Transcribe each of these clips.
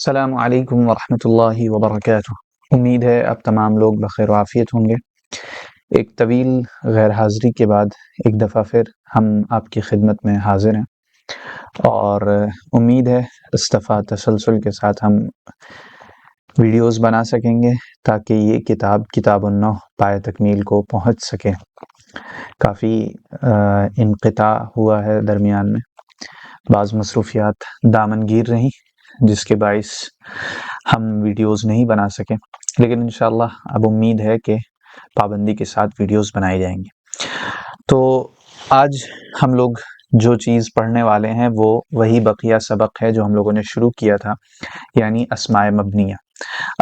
السلام علیکم ورحمۃ اللہ وبرکاتہ۔ امید ہے اب تمام لوگ بخیر و عافیت ہوں گے۔ ایک طویل غیر حاضری کے بعد ایک دفعہ پھر ہم آپ کی خدمت میں حاضر ہیں، اور امید ہے اس دفعہ تسلسل کے ساتھ ہم ویڈیوز بنا سکیں گے تاکہ یہ کتاب النحو پائے تکمیل کو پہنچ سکے۔ کافی انقطاع ہوا ہے درمیان میں، بعض مصروفیات دامنگیر رہیں جس کے باعث ہم ویڈیوز نہیں بنا سکے، لیکن انشاءاللہ اب امید ہے کہ پابندی کے ساتھ ویڈیوز بنائے جائیں گے۔ تو آج ہم لوگ جو چیز پڑھنے والے ہیں وہ وہی بقیہ سبق ہے جو ہم لوگوں نے شروع کیا تھا، یعنی اسماء مبنیہ۔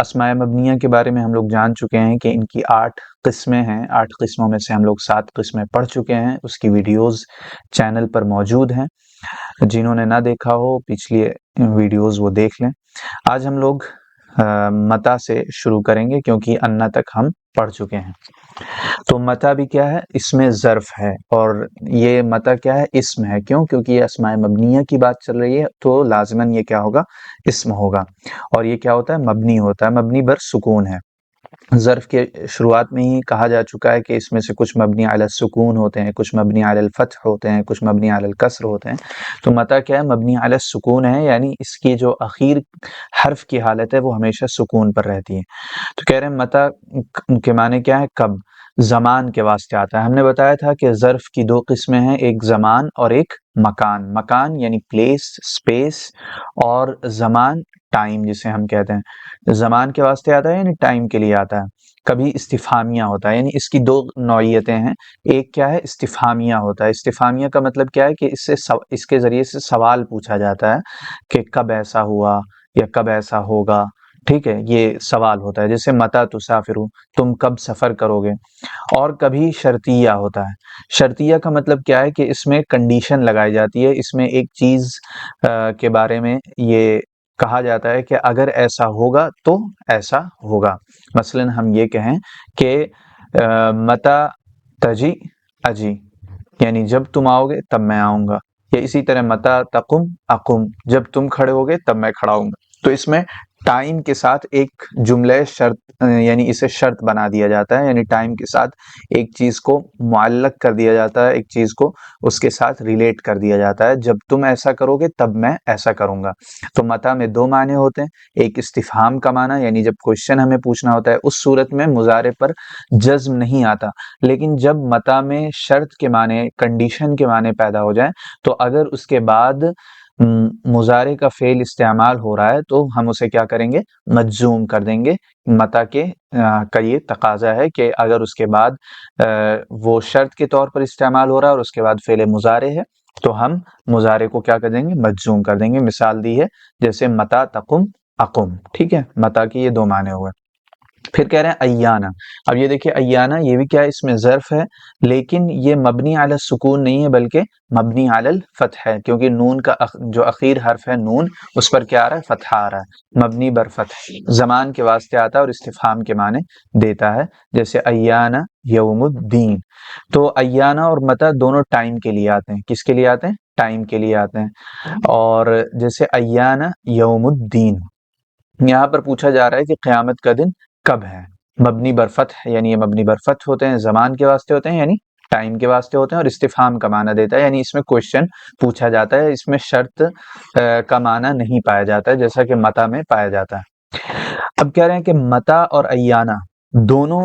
اسماء مبنیہ کے بارے میں ہم لوگ جان چکے ہیں کہ ان کی 8 قسمیں ہیں۔ 8 قسموں میں سے ہم لوگ 7 قسمیں پڑھ چکے ہیں، اس کی ویڈیوز چینل پر موجود ہیں، جنہوں نے نہ دیکھا ہو پچھلی ویڈیوز وہ دیکھ لیں۔ آج ہم لوگ متا سے شروع کریں گے کیونکہ انا تک ہم پڑھ چکے ہیں۔ تو متا بھی کیا ہے؟ اسم ظرف ہے، اور یہ متا کیا ہے؟ اسم ہے۔ کیوں؟ کیونکہ یہ اسماء مبنیہ کی بات چل رہی ہے، تو لازماً یہ کیا ہوگا؟ اسم ہوگا۔ اور یہ کیا ہوتا ہے؟ مبنی ہوتا ہے، مبنی بر سکون ہے۔ ظرف کے شروعات میں ہی کہا جا چکا ہے کہ اس میں سے کچھ مبنی علی السکون ہوتے ہیں، کچھ مبنی علی الفتح ہوتے ہیں، کچھ مبنی علی الکسر ہوتے ہیں۔ تو متا کیا ہے؟ مبنی علی السکون ہے، یعنی اس کی جو اخیر حرف کی حالت ہے وہ ہمیشہ سکون پر رہتی ہے۔ تو کہہ رہے ہیں متا کے معنی کیا ہے؟ کب؟ زمان کے واسطے آتا ہے۔ ہم نے بتایا تھا کہ ظرف کی 2 قسمیں ہیں، ایک زمان اور ایک مکان۔ مکان یعنی پلیس، اسپیس، اور زمان ٹائم جسے ہم کہتے ہیں۔ زمان کے واسطے آتا ہے یعنی ٹائم کے لیے آتا ہے۔ کبھی استفہامیہ ہوتا ہے، یعنی اس کی 2 نوعیتیں ہیں۔ ایک کیا ہے؟ استفہامیہ ہوتا ہے۔ استفہامیہ کا مطلب کیا ہے کہ اس کے ذریعے سے سوال پوچھا جاتا ہے کہ کب ایسا ہوا یا کب ایسا ہوگا، ٹھیک ہے، یہ سوال ہوتا ہے۔ جیسے متی تسافرون، تم کب سفر کرو گے۔ اور کبھی شرطیہ ہوتا ہے۔ شرطیہ کا مطلب کیا ہے کہ اس میں کنڈیشن لگائی جاتی ہے، اس میں ایک چیز کے بارے میں یہ کہا جاتا ہے کہ اگر ایسا ہوگا تو ایسا ہوگا۔ مثلا ہم یہ کہیں کہ متی تجی اجی، یعنی جب تم آؤ گے تب میں آؤں گا، یا اسی طرح متی تقم اقم، جب تم کھڑے ہوگے تب میں کھڑا ہوں گا۔ تو اس میں ٹائم کے ساتھ ایک جملہ شرط، یعنی اسے شرط بنا دیا جاتا ہے، یعنی ٹائم کے ساتھ ایک چیز کو معلق کر دیا جاتا ہے، ایک چیز کو اس کے ساتھ ریلیٹ کر دیا جاتا ہے، جب تم ایسا کرو گے تب میں ایسا کروں گا۔ تو متا میں 2 معنی ہوتے ہیں، ایک استفہام کا معنی، یعنی جب کوشچن ہمیں پوچھنا ہوتا ہے، اس صورت میں مضارع پر جزم نہیں آتا، لیکن جب متا میں شرط کے معنی، کنڈیشن کے معنی پیدا ہو جائیں تو اگر اس کے بعد مضارع کا فعل استعمال ہو رہا ہے تو ہم اسے کیا کریں گے؟ مجزوم کر دیں گے۔ متا کا یہ تقاضا ہے کہ اگر اس کے بعد وہ شرط کے طور پر استعمال ہو رہا ہے اور اس کے بعد فعل مضارع ہے تو ہم مضارع کو کیا کر دیں گے؟ مجزوم کر دیں گے۔ مثال دی ہے جیسے متی تقم اقم، ٹھیک ہے۔ متا کی یہ 2 معنی ہوئے۔ پھر کہہ رہے ہیں ایانہ۔ اب یہ دیکھیں ایانہ، یہ بھی کیا ہے؟ اس میں ظرف ہے، لیکن یہ مبنی علی السکون نہیں ہے بلکہ مبنی علی الفتح ہے، کیونکہ نون کا جو اخیر حرف ہے نون، اس پر کیا آ رہا ہے؟ فتحہ آ رہا ہے، مبنی بر فتح، زمان کے واسطے آتا ہے اور استفہام کے معنی دیتا ہے، جیسے ایانہ یوم الدین۔ تو ایانہ اور متا دونوں ٹائم کے لیے آتے ہیں۔ کس کے لیے آتے ہیں؟ ٹائم کے لیے آتے ہیں۔ اور جیسے ایانہ یوم الدین، یہاں پر پوچھا جا رہا ہے کہ قیامت کا دن کب ہے۔ مبنی بر فتح، یعنی یہ مبنی بر فتح ہوتے ہیں، زمان کے واسطے ہوتے ہیں، یعنی ٹائم کے واسطے ہوتے ہیں، اور استفہام کا معنی دیتا ہے، یعنی اس میں کوشچن پوچھا جاتا ہے، اس میں شرط کا معنی نہیں پایا جاتا ہے جیسا کہ متا میں پایا جاتا ہے۔ اب کہہ رہے ہیں کہ متا اور ایانہ دونوں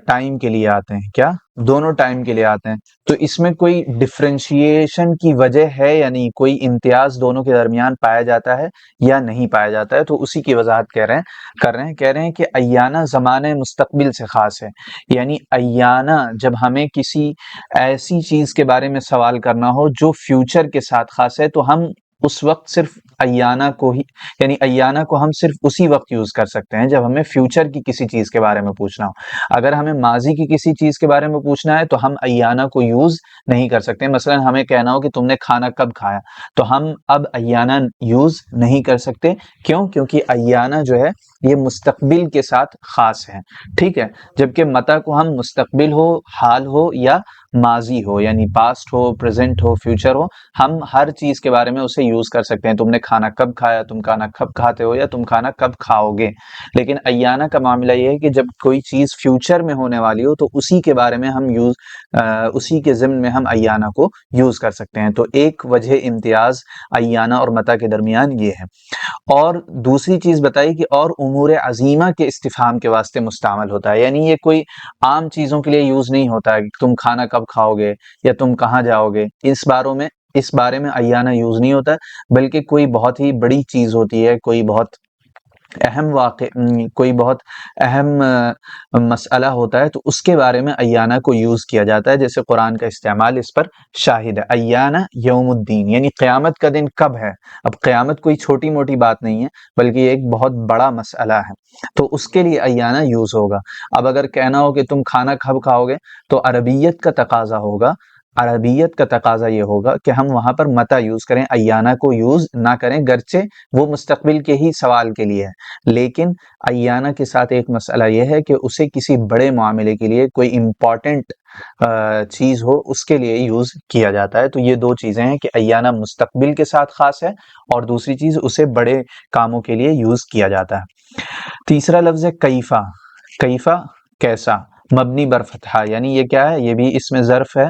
ٹائم کے لیے آتے ہیں۔ کیا؟ دونوں ٹائم کے لیے آتے ہیں۔ تو اس میں کوئی ڈفرینشیشن کی وجہ ہے یا نہیں، کوئی امتیاز دونوں کے درمیان پایا جاتا ہے یا نہیں پایا جاتا ہے، تو اسی کی وضاحت کر رہے ہیں کہ ایانہ زمانے مستقبل سے خاص ہے، یعنی ایانہ جب ہمیں کسی ایسی چیز کے بارے میں سوال کرنا ہو جو فیوچر کے ساتھ خاص ہے تو ہم اس وقت صرف ایانہ کو ہی، یعنی ایانہ کو ہم صرف اسی وقت یوز کر سکتے ہیں جب ہمیں فیوچر کی کسی چیز کے بارے میں پوچھنا ہو۔ اگر ہمیں ماضی کی کسی چیز کے بارے میں پوچھنا ہے تو ہم ایانہ کو یوز نہیں کر سکتے۔ مثلا ہمیں کہنا ہو کہ تم نے کھانا کب کھایا، تو ہم اب ایانہ یوز نہیں کر سکتے۔ کیوں؟ کیونکہ ایانہ جو ہے یہ مستقبل کے ساتھ خاص ہے، ٹھیک ہے، جبکہ متا کو ہم مستقبل ہو، حال ہو یا ماضی ہو، یعنی پاسٹ ہو، پریزنٹ ہو، فیوچر ہو، ہم ہر چیز کے بارے میں اسے یوز کر سکتے ہیں. تم نے کھانا کب کھایا، تم کھانا کب کھاتے ہو، یا تم کھانا کب کھاؤ گے. لیکن ایانہ کا معاملہ یہ ہے کہ جب کوئی چیز فیوچر میں ہونے والی ہو تو اسی کے بارے میں ہم اسی کے ضمن میں ہم ایانہ کو یوز کر سکتے ہیں. تو ایک وجہ امتیاز ایانہ اور متا کے درمیان یہ ہے. اور دوسری چیز بتائی کہ اور امور عظیمہ کے استفہام کے واسطے مستعمل ہوتا ہے، یعنی یہ کوئی عام چیزوں کے لیے یوز نہیں ہوتا ہے کہ تم کھانا کب کھاؤ گے یا تم کہاں جاؤ گے. اس بارے میں ایانہ یوز نہیں ہوتا، بلکہ کوئی بہت ہی بڑی چیز ہوتی ہے، کوئی بہت اہم مسئلہ ہوتا ہے، تو اس کے بارے میں ایانہ کو یوز کیا جاتا ہے. جیسے قرآن کا استعمال اس پر شاہد ہے. ایانہ یوم الدین، یعنی قیامت کا دن کب ہے. اب قیامت کوئی چھوٹی موٹی بات نہیں ہے، بلکہ یہ ایک بہت بڑا مسئلہ ہے، تو اس کے لیے ایانہ یوز ہوگا. اب اگر کہنا ہو کہ تم کھانا کب کھاؤ گے، تو عربیت کا تقاضا یہ ہوگا کہ ہم وہاں پر متا یوز کریں، ایانہ کو یوز نہ کریں، گرچہ وہ مستقبل کے ہی سوال کے لیے ہے. لیکن ایانہ کے ساتھ ایک مسئلہ یہ ہے کہ اسے کسی بڑے معاملے کے لیے، کوئی امپورٹنٹ چیز ہو، اس کے لیے یوز کیا جاتا ہے. تو یہ دو چیزیں ہیں کہ ایانہ مستقبل کے ساتھ خاص ہے، اور دوسری چیز اسے بڑے کاموں کے لیے یوز کیا جاتا ہے. تیسرا لفظ ہے کیفا. کیفا کیسا، مبنی بر فتحہ، یعنی یہ کیا ہے، یہ بھی اسم ظرف ہے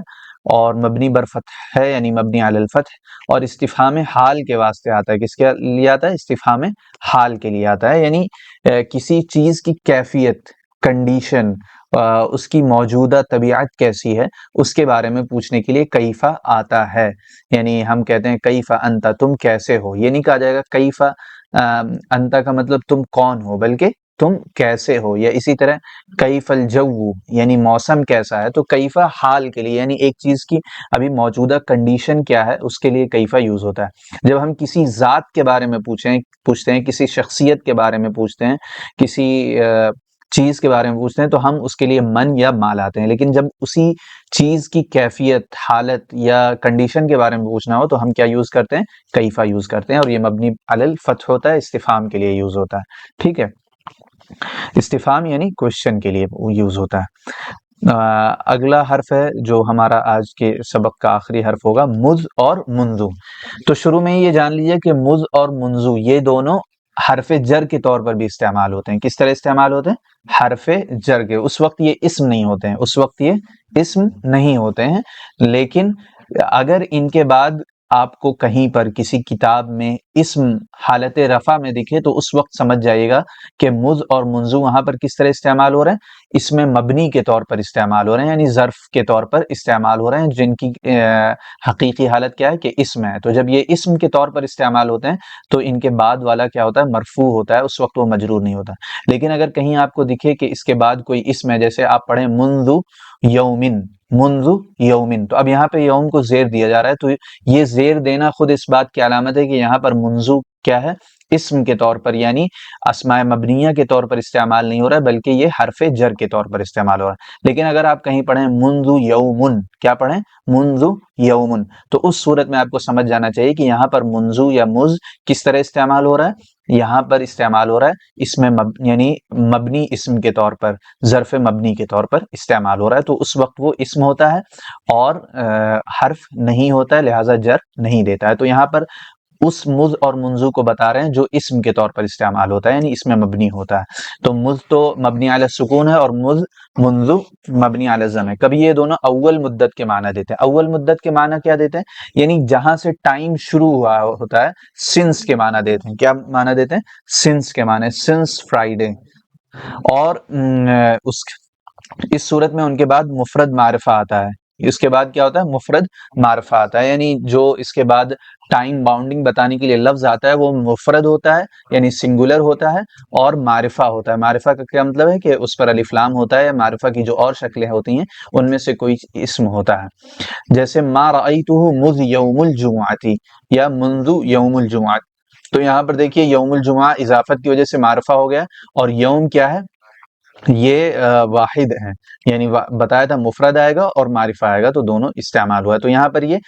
اور مبنی بر فتح ہے، یعنی مبنی علی الفتح، اور استفہام حال کے واسطے آتا ہے. کس کے لیے آتا ہے؟ استفہام حال کے لیے آتا ہے، یعنی کسی چیز کی کیفیت، کنڈیشن، اس کی موجودہ طبیعت کیسی ہے، اس کے بارے میں پوچھنے کے لیے کیفا آتا ہے. یعنی ہم کہتے ہیں کیفا انت، تم کیسے ہو. یہ نہیں کہا جائے گا کیفا انت کا مطلب تم کون ہو، بلکہ تم کیسے ہو. یا اسی طرح کیف الجو، یعنی موسم کیسا ہے. تو کیفا حال کے لیے، یعنی ایک چیز کی ابھی موجودہ کنڈیشن کیا ہے، اس کے لیے کیفا یوز ہوتا ہے. جب ہم کسی ذات کے بارے میں پوچھتے ہیں، کسی شخصیت کے بارے میں پوچھتے ہیں، کسی چیز کے بارے میں پوچھتے ہیں، تو ہم اس کے لیے من یا ما لاتے ہیں. لیکن جب اسی چیز کی کیفیت، حالت یا کنڈیشن کے بارے میں پوچھنا ہو تو ہم کیا یوز کرتے ہیں؟ کیفا یوز کرتے ہیں، اور یہ مبنی علی الفتح ہوتا ہے، استفہام کے لیے یوز ہوتا ہے. ٹھیک ہے، استفہام یعنی کوشچن کے لیے یوز ہوتا ہے. اگلا حرف ہے جو ہمارا آج کے سبق کا آخری حرف ہوگا، مذ اور منذ. تو شروع میں یہ جان لیجیے کہ مذ اور منذ یہ دونوں حرف جر کے طور پر بھی استعمال ہوتے ہیں. کس طرح استعمال ہوتے ہیں؟ حرف جر کے. اس وقت یہ اسم نہیں ہوتے ہیں، لیکن اگر ان کے بعد آپ کو کہیں پر کسی کتاب میں اسم حالت رفع میں دکھے تو اس وقت سمجھ جائیے گا کہ مذ اور منذ وہاں پر کس طرح استعمال ہو رہے ہیں؟ اس میں مبنی کے طور پر استعمال ہو رہے ہیں، یعنی ظرف کے طور پر استعمال ہو رہے ہیں، جن کی حقیقی حالت کیا ہے کہ اسم ہے. تو جب یہ اسم کے طور پر استعمال ہوتے ہیں تو ان کے بعد والا کیا ہوتا ہے؟ مرفوع ہوتا ہے، اس وقت وہ مجرور نہیں ہوتا. لیکن اگر کہیں آپ کو دکھے کہ اس کے بعد کوئی اسم ہے، جیسے آپ پڑھیں منذ یومن، تو اب یہاں پہ یوم کو زیر دیا جا رہا ہے، تو یہ زیر دینا خود اس بات کی علامت ہے کہ یہاں پر منذ کیا ہے؟ اسم کے طور پر، یعنی اسماء مبنیہ کے طور پر استعمال نہیں ہو رہا ہے، بلکہ یہ حرف جر کے طور پر استعمال ہو رہا ہے. لیکن اگر آپ کہیں پڑھیں منذ یومن، کیا پڑھیں؟ منذ یومن، تو اس صورت میں آپ کو سمجھ جانا چاہیے کہ یہاں پر منذ یا مذ کس طرح استعمال ہو رہا ہے. یہاں پر استعمال ہو رہا ہے اس میں یعنی مبنی اسم کے طور پر، ظرف مبنی کے طور پر استعمال ہو رہا ہے. تو اس وقت وہ اسم ہوتا ہے اور حرف نہیں ہوتا ہے، لہذا جر نہیں دیتا ہے. تو یہاں پر اس مذ اور منذ کو بتا رہے ہیں جو اسم کے طور پر استعمال ہوتا ہے، یعنی اس میں مبنی ہوتا ہے. تو مذ تو مبنی علی السکون ہے، اور منذ مبنی علی الضم ہے. کبھی یہ دونوں اول مدت کے معنی دیتے ہیں. اول مدت کے معنی کیا دیتے ہیں؟ یعنی جہاں سے ٹائم شروع ہوا ہوتا ہے، سنس کے معنی دیتے ہیں. کیا معنی دیتے ہیں؟ سنس کے معنی، سنس فرائیڈے. اور اس صورت میں ان کے بعد مفرد معرفہ آتا ہے. اس کے بعد کیا ہوتا ہے؟ مفرد معرفہ آتا ہے، یعنی جو اس کے بعد ٹائم باؤنڈنگ بتانے کے لیے لفظ آتا ہے وہ مفرد ہوتا ہے، یعنی سنگولر ہوتا ہے، اور معرفہ ہوتا ہے. معرفہ کا کیا مطلب ہے؟ کہ اس پر الف لام ہوتا ہے، یا معرفہ کی جو اور شکلیں ہوتی ہیں ان میں سے کوئی اسم ہوتا ہے. جیسے ما رأیتہ مذ یوم الجمعۃ، یا منذ یوم الجمعۃ. تو یہاں پر دیکھیے یوم الجمعہ اضافت کی وجہ سے معرفہ ہو گیا، اور یوم کیا ہے؟ یہ واحد ہیں، یعنی بتایا تھا مفرد آئے گا اور معرفہ آئے گا، تو دونوں استعمال ہوا ہے. تو یہاں پر یہ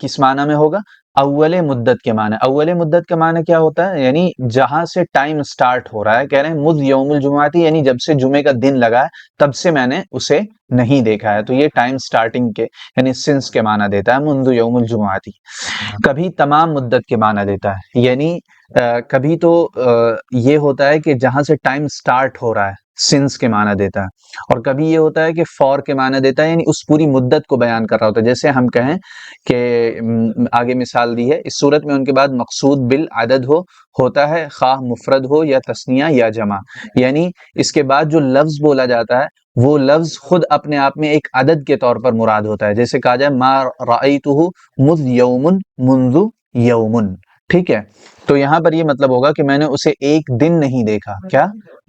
کس معنی میں ہوگا؟ اول مدت کے معنی، اول مدت کا معنی کیا ہوتا ہے؟ یعنی جہاں سے ٹائم سٹارٹ ہو رہا ہے، کہہ رہے ہیں مذ یوم الجمعاتی، یعنی جب سے جمعے کا دن لگا ہے تب سے میں نے اسے نہیں دیکھا ہے، تو یہ ٹائم سٹارٹنگ کے یعنی سنس کے معنی دیتا ہے منذ یوم الجمعاتی۔ کبھی تمام مدت کے معنی دیتا ہے، یعنی کبھی تو یہ ہوتا ہے کہ جہاں سے ٹائم سٹارٹ ہو رہا ہے سنس کے معنی دیتا ہے، اور کبھی یہ ہوتا ہے کہ فور کے معنی دیتا ہے، یعنی اس پوری مدت کو بیان کر رہا ہوتا ہے۔ جیسے ہم کہیں کہ آگے مثال دی ہے، اس صورت میں ان کے بعد مقصود بالعدد ہوتا ہے، خواہ مفرد ہو یا تثنیہ یا جمع، یعنی اس کے بعد جو لفظ بولا جاتا ہے وہ لفظ خود اپنے آپ میں ایک عدد کے طور پر مراد ہوتا ہے، جیسے کہا جائے ما رأیتہ مذ یوم منذ یومن، ٹھیک ہے؟ تو یہاں پر یہ مطلب ہوگا کہ میں نے اسے ایک دن نہیں دیکھا، کیا؟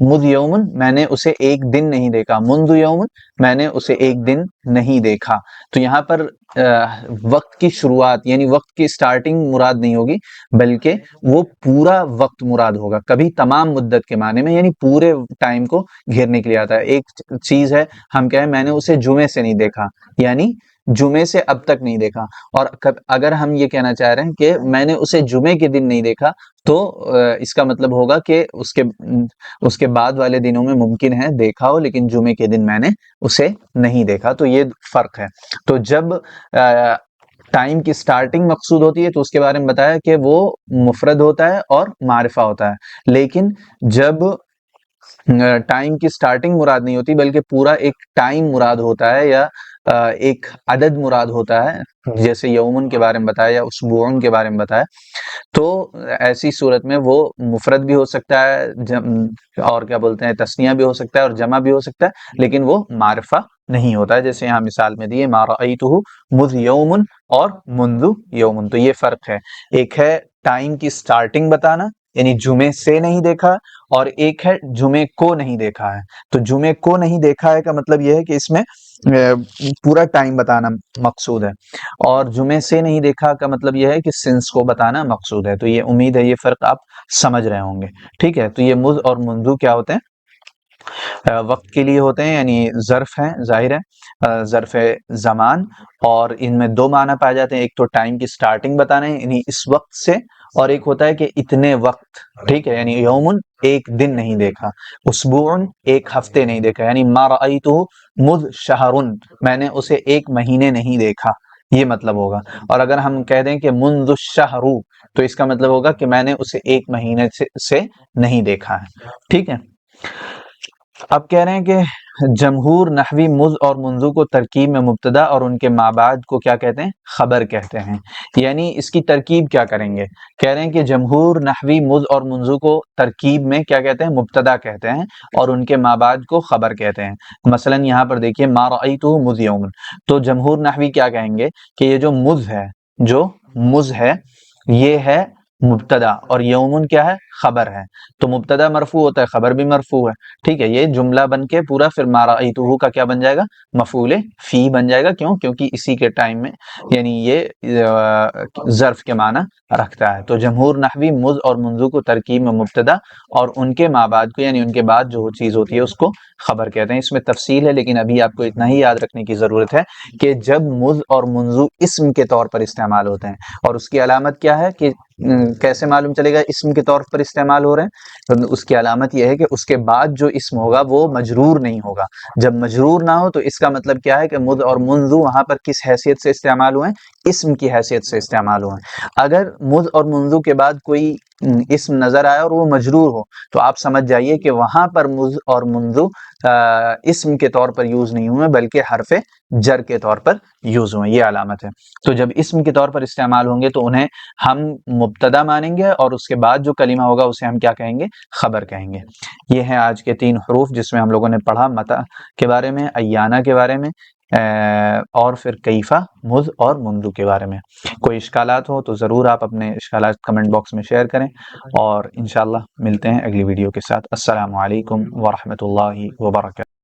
مذ یومن، میں نے اسے ایک دن نہیں دیکھا، منذ یومن، میں نے اسے ایک دن نہیں دیکھا۔ تو یہاں پر وقت کی شروعات یعنی وقت کی سٹارٹنگ مراد نہیں ہوگی، بلکہ وہ پورا وقت مراد ہوگا۔ کبھی تمام مدت کے معنی میں یعنی پورے ٹائم کو گھیرنے کے لیے آتا ہے۔ ایک چیز ہے ہم کہیں میں نے اسے جمعے سے نہیں دیکھا، یعنی جمعے سے اب تک نہیں دیکھا، اور اگر ہم یہ کہنا چاہ رہے ہیں کہ میں نے اسے جمعے کے دن نہیں دیکھا تو اس کا مطلب ہوگا کہ اس کے بعد والے دنوں میں ممکن ہے دیکھا ہو، لیکن جمعے کے دن میں نے اسے نہیں دیکھا۔ تو یہ فرق ہے۔ تو جب ٹائم کی سٹارٹنگ مقصود ہوتی ہے تو اس کے بارے میں بتایا کہ وہ مفرد ہوتا ہے اور معرفہ ہوتا ہے، لیکن جب ٹائم کی سٹارٹنگ مراد نہیں ہوتی بلکہ پورا ایک ٹائم مراد ہوتا ہے یا ایک عدد مراد ہوتا ہے، جیسے یومن کے بارے میں بتایا یا اسبوعن کے بارے میں بتایا، تو ایسی صورت میں وہ مفرد بھی ہو سکتا ہے اور کیا بولتے ہیں تثنیہ بھی ہو سکتا ہے اور جمع بھی ہو سکتا ہے، لیکن وہ معرفہ نہیں ہوتا ہے، جیسے یہاں مثال میں دیے ما رأیتہ مذ یومن اور منذ یومن۔ تو یہ فرق ہے، ایک ہے ٹائم کی سٹارٹنگ بتانا یعنی جمعے سے نہیں دیکھا، اور ایک ہے جمعے کو نہیں دیکھا ہے۔ تو جمعے کو نہیں دیکھا ہے کا مطلب یہ ہے کہ اس میں پورا ٹائم بتانا مقصود ہے، اور جمعے سے نہیں دیکھا کا مطلب یہ ہے کہ سنس کو بتانا مقصود ہے۔ تو یہ امید ہے یہ فرق آپ سمجھ رہے ہوں گے، ٹھیک ہے؟ تو یہ مذ اور منذ کیا ہوتے ہیں؟ وقت کے لیے ہوتے ہیں، یعنی ظرف ہیں، ظاہر ہے ظرف زمان، اور ان میں دو معنی پائے جاتے ہیں، ایک تو ٹائم کی سٹارٹنگ بتانا ہے یعنی اس وقت سے، اور ایک ہوتا ہے کہ اتنے وقت، ٹھیک ہے؟ یعنی یومن ایک دن نہیں دیکھا، اسبوعن ایک ہفتے نہیں دیکھا، یعنی ما رأیتہ مذ شہرن، میں نے اسے ایک مہینے نہیں دیکھا، یہ مطلب ہوگا۔ اور اگر ہم کہہ دیں کہ منذ الشہر، تو اس کا مطلب ہوگا کہ میں نے اسے ایک مہینے سے نہیں دیکھا ہے، ٹھیک ہے؟ اب کہہ رہے ہیں کہ جمہور نحوی مذ اور منذ کو ترکیب میں مبتدا اور ان کے ما بعد کو کیا کہتے ہیں؟ خبر کہتے ہیں۔ یعنی اس کی ترکیب کیا کریں گے؟ کہہ رہے ہیں کہ جمہور نحوی مذ اور منذ کو ترکیب میں کیا کہتے ہیں؟ مبتدا کہتے ہیں، اور ان کے ما بعد کو خبر کہتے ہیں۔ مثلا یہاں پر دیکھیے ما رأیتہ مذ یوم، تو جمہور نحوی کیا کہیں گے کہ یہ جو مذ ہے یہ ہے مبتدا، اور یومن کیا ہے؟ خبر ہے۔ تو مبتدا مرفوع ہوتا ہے، خبر بھی مرفوع ہے، ٹھیک ہے؟ یہ جملہ بن کے پورا پھر ما رأیتہ کا کیا بن جائے گا؟ مفعول فی بن جائے گا۔ کیوں؟ کیونکہ اسی کے ٹائم میں یعنی یہ ظرف کے معنی رکھتا ہے۔ تو جمہور نحوی مذ اور منذ کو ترکیب میں مبتدا اور ان کے ما بعد کو یعنی ان کے بعد جو چیز ہوتی ہے اس کو خبر کہتے ہیں۔ اس میں تفصیل ہے، لیکن ابھی آپ کو اتنا ہی یاد رکھنے کی ضرورت ہے کہ جب مذ اور منذ اسم کے طور پر استعمال ہوتے ہیں، اور اس کی علامت کیا ہے کہ کیسے معلوم چلے گا اسم کے طور پر استعمال ہو رہے ہیں؟ اس کی علامت یہ ہے کہ اس کے بعد جو اسم ہوگا وہ مجرور نہیں ہوگا۔ جب مجرور نہ ہو تو اس کا مطلب کیا ہے کہ مذ اور منذ وہاں پر کس حیثیت سے استعمال ہوئے ہیں؟ اسم کی حیثیت سے استعمال ہوئے ہیں۔ اگر مذ اور منذ کے بعد کوئی اسم نظر آیا اور وہ مجرور ہو تو آپ سمجھ جائیے کہ وہاں پر مذ اور منذ اسم کے طور پر یوز نہیں ہوئے بلکہ حرف جر کے طور پر یوز ہوئے، یہ علامت ہے۔ تو جب اسم کے طور پر استعمال ہوں گے تو انہیں ہم مبتدا مانیں گے، اور اس کے بعد جو کلمہ ہوگا اسے ہم کیا کہیں گے؟ خبر کہیں گے۔ یہ ہیں آج کے 3 حروف جس میں ہم لوگوں نے پڑھا متى کے بارے میں، ایانہ کے بارے میں، اور پھر کیفہ، مذ اور منذ کے بارے میں۔ کوئی اشکالات ہو تو ضرور آپ اپنے اشکالات کمنٹ باکس میں شیئر کریں، اور انشاءاللہ ملتے ہیں اگلی ویڈیو کے ساتھ۔ السلام علیکم ورحمۃ اللہ وبرکاتہ۔